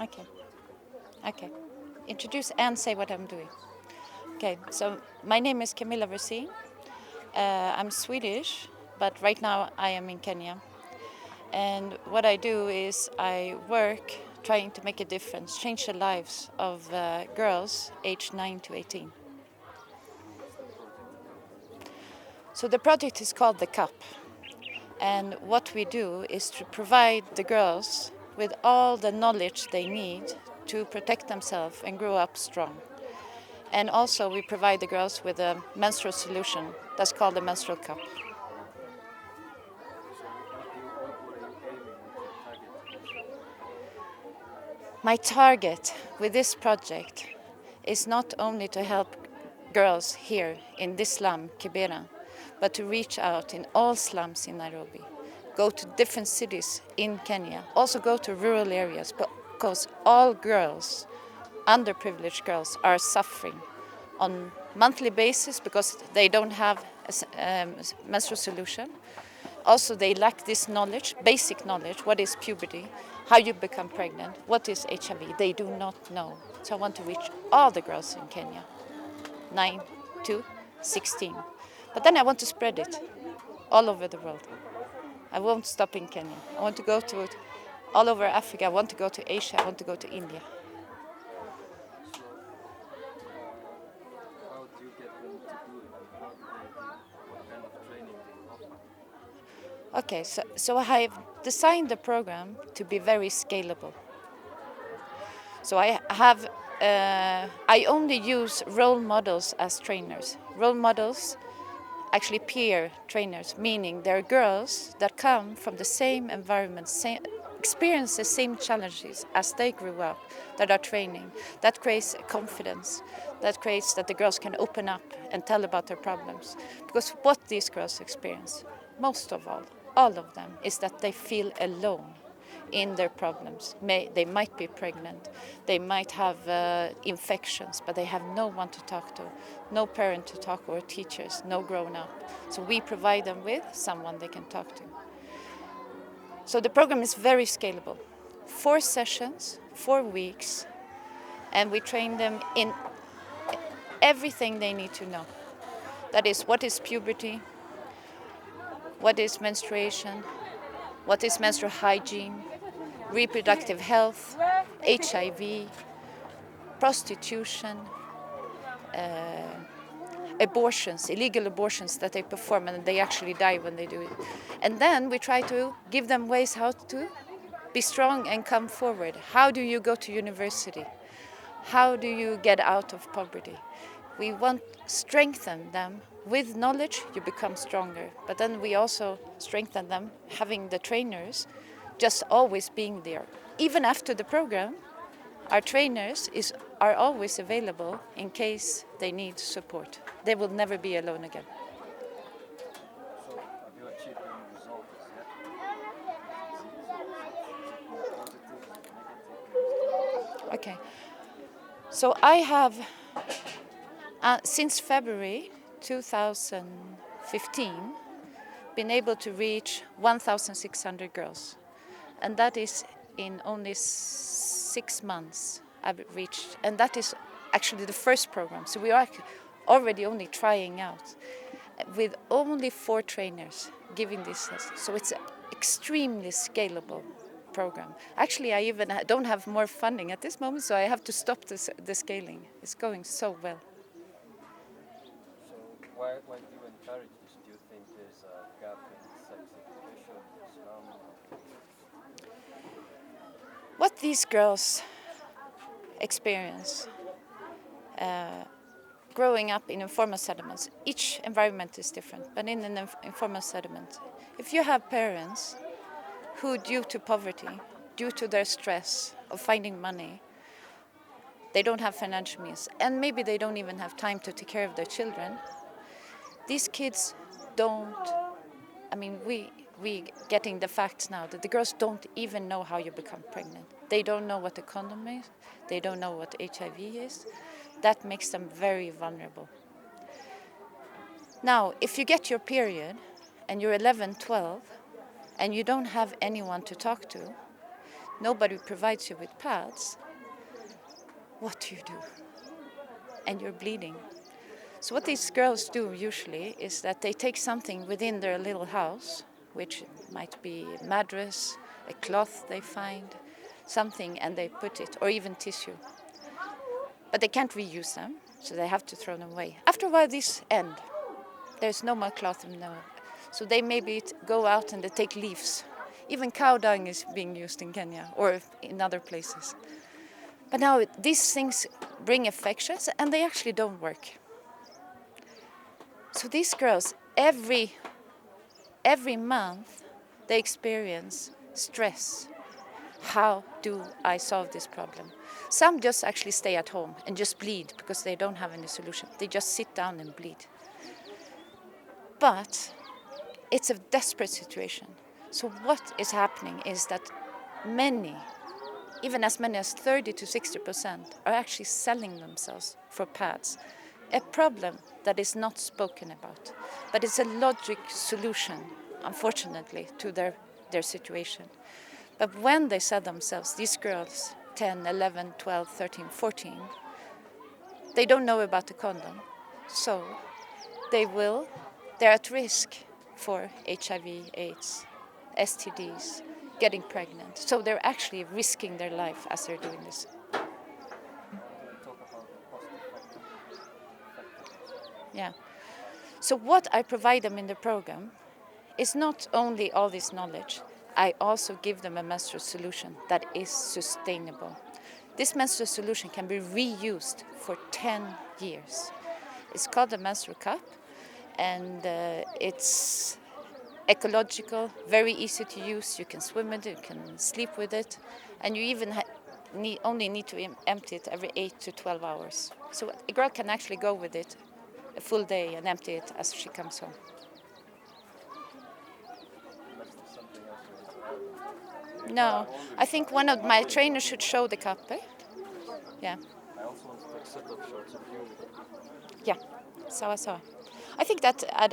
Okay. Okay. Introduce and say what I'm doing. Okay. So my name is Camilla Versin. I'm Swedish, but right now I am in Kenya. And what I do is I work trying to make a difference, change the lives of girls aged 9 to 18. So the project is called The Cup. And what we do is to provide the girls with all the knowledge they need to protect themselves and grow up strong. And also we provide the girls with a menstrual solution that's called the menstrual cup. My target with this project is not only to help girls here in this slum, Kibera, but to reach out in all slums in Nairobi, go to different cities in Kenya, also go to rural areas, because all girls, underprivileged girls, are suffering on monthly basis because they don't have a menstrual solution. Also, they lack this knowledge, basic knowledge, what is puberty, how you become pregnant, what is HIV. They do not know. So I want to reach all the girls in Kenya, 9 to 16. But then I want to spread it all over the world. I won't stop in Kenya. I want to go to all over Africa. I want to go to Asia. I want to go to India. How do you get them to do it? How do they do it? What kind of training do you offer? Okay, so I have designed the program to be very scalable. So I only use role models as trainers. Role models, actually peer trainers, meaning they're girls that come from the same environment, experience the same challenges as they grew up, that are training. That creates confidence. That creates that the girls can open up and tell about their problems. Because what these girls experience, most of all of them, is that they feel alone in their problems. They might be pregnant, they might have infections, but they have no one to talk to, no parent to talk or teachers, no grown up. So we provide them with someone they can talk to. So the program is very scalable. 4 sessions, 4 weeks, and we train them in everything they need to know. That is, what is puberty, what is menstruation, what is menstrual hygiene, reproductive health, HIV, prostitution, abortions, illegal abortions that they perform and they actually die when they do it. And then we try to give them ways how to be strong and come forward. How do you go to university? How do you get out of poverty? We want to strengthen them. With knowledge, you become stronger. But then we also strengthen them, having the trainers just always being there. Even after the program, our trainers are always available in case they need support. They will never be alone again. So have you achieved any results yet? Positive, negative? Okay. So I have, since February 2015, been able to reach 1,600 girls. And that is in only 6 months I've reached. And that is actually the first program. So we are already only trying out with only 4 trainers giving this. So it's an extremely scalable program. Actually, I even don't have more funding at this moment, so I have to stop the scaling. It's going so well. So why do you encourage this? Do you think there's a gap in sex education in Islam? What these girls experience growing up in informal settlements, each environment is different, but in an informal settlement, if you have parents who, due to poverty, due to their stress of finding money, they don't have financial means, and maybe they don't even have time to take care of their children, these kids don't, we getting the facts now that the girls don't even know how you become pregnant. They don't know what a condom is. They don't know what HIV is. That makes them very vulnerable. Now, if you get your period and you're 11, 12, and you don't have anyone to talk to, nobody provides you with pads, what do you do? And you're bleeding. So what these girls do usually is that they take something within their little house, which might be a mattress, a cloth they find, something, and they put it, or even tissue. But they can't reuse them, so they have to throw them away. After a while, these end. There's no more cloth in them. So they maybe go out and they take leaves. Even cow dung is being used in Kenya or in other places. But now these things bring infections and they actually don't work. So these girls, every month, they experience stress. How do I solve this problem? Some just actually stay at home and just bleed because they don't have any solution. They just sit down and bleed. But it's a desperate situation. So what is happening is that many, even as many as 30 to 60%, are actually selling themselves for pads. A problem that is not spoken about, but it's a logic solution, unfortunately, to their situation. But when they sell themselves, these girls, 10, 11, 12, 13, 14, they don't know about the condom. So they're at risk for HIV, AIDS, STDs, getting pregnant. So they're actually risking their life as they're doing this. Talk about the cost-effectiveness. Yeah. So what I provide them in the program is not only all this knowledge, I also give them a menstrual solution that is sustainable. This menstrual solution can be reused for 10 years. It's called the menstrual cup, and it's ecological, very easy to use. You can swim with it, you can sleep with it, and you even only need to empty it every 8 to 12 hours. So a girl can actually go with it a full day and empty it as she comes home. Unless there's something else you want to add. No, I think one of my trainers should show the cup, eh? Yeah. I also want to take set-up shots of you. Yeah, sawa sawa. I think that added